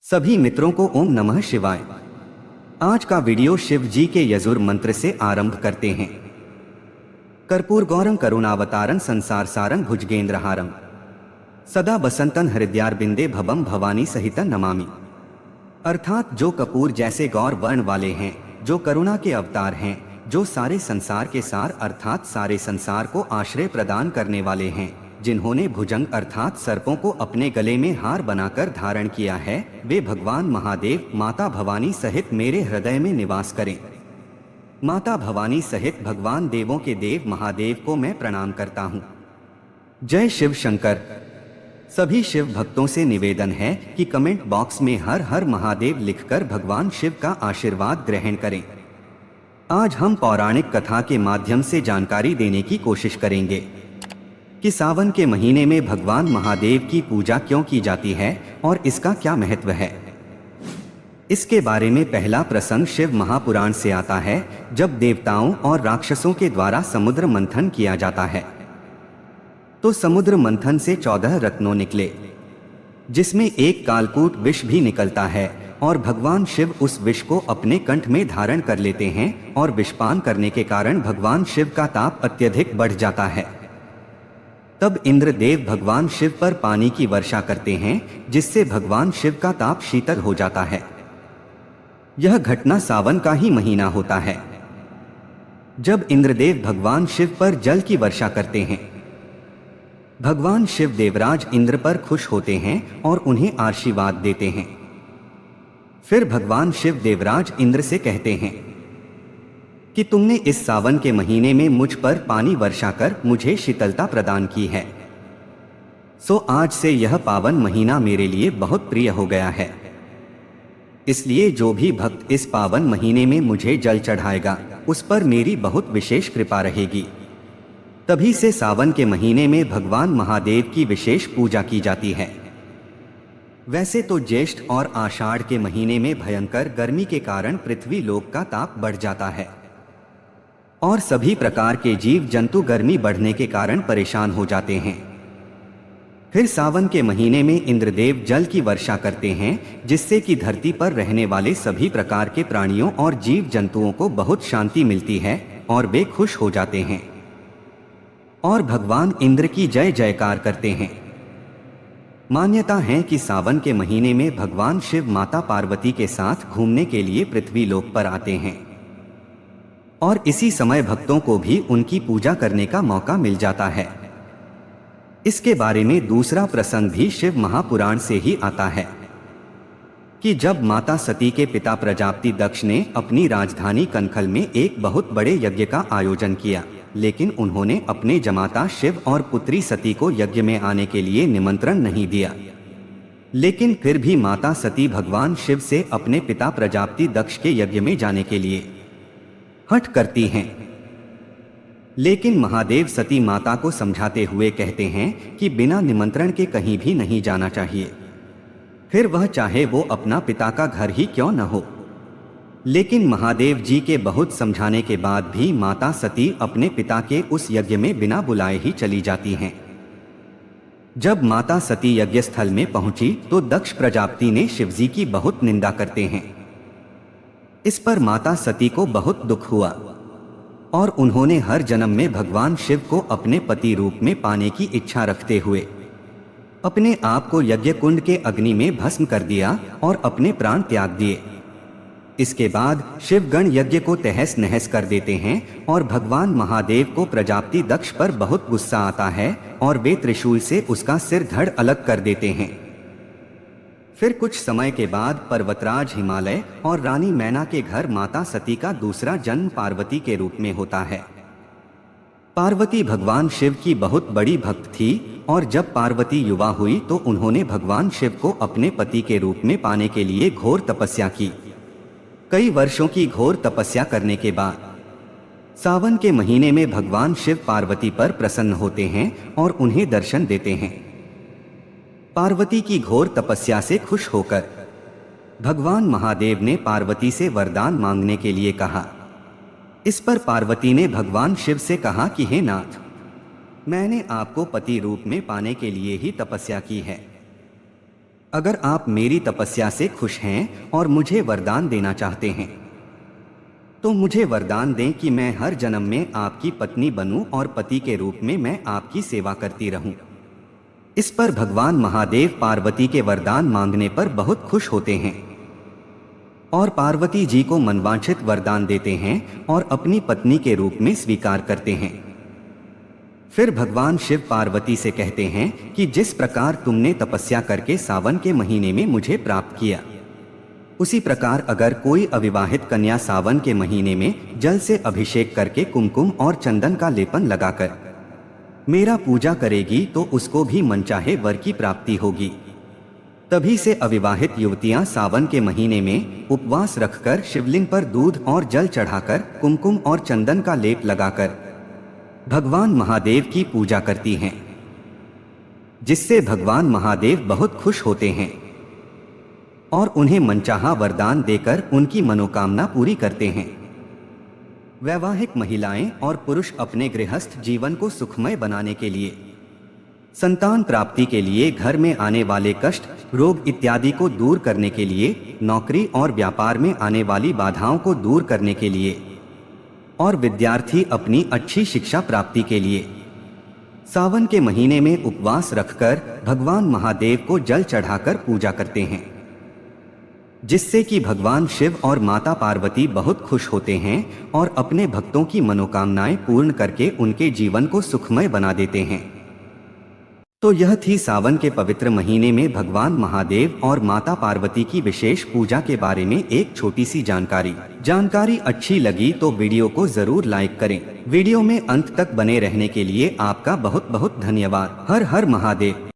सभी मित्रों को ओम नमः शिवाय। आज का वीडियो शिव जी के यजुर मंत्र से आरंभ करते हैं। कर्पूर गौरम करुणावतारं संसार सारं भुजगेंद्रहारं सदा बसंतन हृदयारबिंदे भवम भवानी सहित नमामि। अर्थात जो कपूर जैसे गौर वर्ण वाले हैं, जो करुणा के अवतार हैं, जो सारे संसार के सार अर्थात सारे संसार को आश्रय प्रदान करने वाले हैं, जिन्होंने भुजंग अर्थात सर्पों को अपने गले में हार बनाकर धारण किया है, वे भगवान महादेव माता भवानी सहित मेरे हृदय में निवास करें। माता भवानी सहित भगवान देवों के देव महादेव को मैं प्रणाम करता हूँ। जय शिव शंकर। सभी शिव भक्तों से निवेदन है कि कमेंट बॉक्स में हर हर महादेव लिखकर भगवान शिव का आशीर्वाद ग्रहण करें। आज हम पौराणिक कथा के माध्यम से जानकारी देने की कोशिश करेंगे कि सावन के महीने में भगवान महादेव की पूजा क्यों की जाती है और इसका क्या महत्व है। इसके बारे में पहला प्रसंग शिव महापुराण से आता है, जब देवताओं और राक्षसों के द्वारा समुद्र मंथन किया जाता है। तो समुद्र मंथन से 14 रत्नों निकले, जिसमें एक कालकूट विष भी निकलता है, और भगवान शिव उस विष को अपने कंठ में धारण कर लेते हैं, और विषपान करने के कारण भगवान शिव का ताप अत्यधिक बढ़ जाता है। तब इंद्रदेव भगवान शिव पर पानी की वर्षा करते हैं, जिससे भगवान शिव का ताप शीतल हो जाता है। यह घटना सावन का ही महीना होता है, जब इंद्रदेव भगवान शिव पर जल की वर्षा करते हैं। भगवान शिव देवराज इंद्र पर खुश होते हैं और उन्हें आशीर्वाद देते हैं। फिर भगवान शिव देवराज इंद्र से कहते हैं कि तुमने इस सावन के महीने में मुझ पर पानी वर्षा कर मुझे शीतलता प्रदान की है, सो आज से यह पावन महीना मेरे लिए बहुत प्रिय हो गया है। इसलिए जो भी भक्त इस पावन महीने में मुझे जल चढ़ाएगा, उस पर मेरी बहुत विशेष कृपा रहेगी। तभी से सावन के महीने में भगवान महादेव की विशेष पूजा की जाती है। वैसे तो ज्येष्ठ और आषाढ़ के महीने में भयंकर गर्मी के कारण पृथ्वी लोक का ताप बढ़ जाता है और सभी प्रकार के जीव जंतु गर्मी बढ़ने के कारण परेशान हो जाते हैं। फिर सावन के महीने में इंद्रदेव जल की वर्षा करते हैं, जिससे कि धरती पर रहने वाले सभी प्रकार के प्राणियों और जीव जंतुओं को बहुत शांति मिलती है और वे खुश हो जाते हैं और भगवान इंद्र की जय जयकार करते हैं। मान्यता है कि सावन के महीने में भगवान शिव माता पार्वती के साथ घूमने के लिए पृथ्वी लोक पर आते हैं और इसी समय भक्तों को भी उनकी पूजा करने का मौका मिल जाता है। इसके बारे में दूसरा प्रसंग भी शिव महापुराण से ही आता है कि जब माता सती के पिता प्रजापति दक्ष ने अपनी राजधानी कनखल में एक बहुत बड़े यज्ञ का आयोजन किया, लेकिन उन्होंने अपने जमाता शिव और पुत्री सती को यज्ञ में आने के लिए निमंत्रण नहीं दिया। लेकिन फिर भी माता सती भगवान शिव से अपने पिता प्रजापति दक्ष के यज्ञ में जाने के लिए हठ करती हैं। लेकिन महादेव सती माता को समझाते हुए कहते हैं कि बिना निमंत्रण के कहीं भी नहीं जाना चाहिए, फिर वह चाहे वो अपना पिता का घर ही क्यों न हो। लेकिन महादेव जी के बहुत समझाने के बाद भी माता सती अपने पिता के उस यज्ञ में बिना बुलाए ही चली जाती हैं। जब माता सती यज्ञ स्थल में पहुंची तो दक्ष प्रजापति ने शिवजी की बहुत निंदा करते हैं। इस पर माता सती को बहुत दुख हुआ और उन्होंने हर जन्म में भगवान शिव को अपने पति रूप में पाने की इच्छा रखते हुए अपने आप को यज्ञ कुंड के अग्नि में भस्म कर दिया और अपने प्राण त्याग दिए। इसके बाद शिवगण यज्ञ को तहस नहस कर देते हैं और भगवान महादेव को प्रजापति दक्ष पर बहुत गुस्सा आता है और वे त्रिशूल से उसका सिर धड़ अलग कर देते हैं। फिर कुछ समय के बाद पर्वतराज हिमालय और रानी मैना के घर माता सती का दूसरा जन्म पार्वती के रूप में होता है। पार्वती भगवान शिव की बहुत बड़ी भक्त थी और जब पार्वती युवा हुई तो उन्होंने भगवान शिव को अपने पति के रूप में पाने के लिए घोर तपस्या की। कई वर्षों की घोर तपस्या करने के बाद सावन के महीने में भगवान शिव पार्वती पर प्रसन्न होते हैं और उन्हें दर्शन देते हैं। पार्वती की घोर तपस्या से खुश होकर भगवान महादेव ने पार्वती से वरदान मांगने के लिए कहा। इस पर पार्वती ने भगवान शिव से कहा कि हे नाथ, मैंने आपको पति रूप में पाने के लिए ही तपस्या की है, अगर आप मेरी तपस्या से खुश हैं और मुझे वरदान देना चाहते हैं तो मुझे वरदान दें कि मैं हर जन्म में आपकी पत्नी बनूं और पति के रूप में मैं आपकी सेवा करती रहूं। इस पर भगवान महादेव पार्वती के वरदान मांगने पर बहुत खुश होते हैं और पार्वती जी को मनवांछित वरदान देते हैं और अपनी पत्नी के रूप में स्वीकार करते हैं। फिर भगवान शिव पार्वती से कहते हैं कि जिस प्रकार तुमने तपस्या करके सावन के महीने में मुझे प्राप्त किया, उसी प्रकार अगर कोई अविवाहित कन्या सावन के महीने में जल से अभिषेक करके कुमकुम और चंदन का लेपन लगाकर मेरा पूजा करेगी तो उसको भी मनचाहे वर की प्राप्ति होगी। तभी से अविवाहित युवतियां सावन के महीने में उपवास रखकर शिवलिंग पर दूध और जल चढ़ाकर कुमकुम और चंदन का लेप लगाकर भगवान महादेव की पूजा करती हैं, जिससे भगवान महादेव बहुत खुश होते हैं और उन्हें मनचाहा वरदान देकर उनकी मनोकामना पूरी करते हैं। वैवाहिक महिलाएं और पुरुष अपने गृहस्थ जीवन को सुखमय बनाने के लिए, संतान प्राप्ति के लिए, घर में आने वाले कष्ट, रोग इत्यादि को दूर करने के लिए, नौकरी और व्यापार में आने वाली बाधाओं को दूर करने के लिए और विद्यार्थी अपनी अच्छी शिक्षा प्राप्ति के लिए सावन के महीने में उपवास रखकर भगवान महादेव को जल चढ़ाकर पूजा करते हैं, जिससे कि भगवान शिव और माता पार्वती बहुत खुश होते हैं और अपने भक्तों की मनोकामनाएं पूर्ण करके उनके जीवन को सुखमय बना देते हैं। तो यह थी सावन के पवित्र महीने में भगवान महादेव और माता पार्वती की विशेष पूजा के बारे में एक छोटी सी जानकारी अच्छी लगी तो वीडियो को जरूर लाइक करें। वीडियो में अंत तक बने रहने के लिए आपका बहुत बहुत धन्यवाद। हर हर महादेव।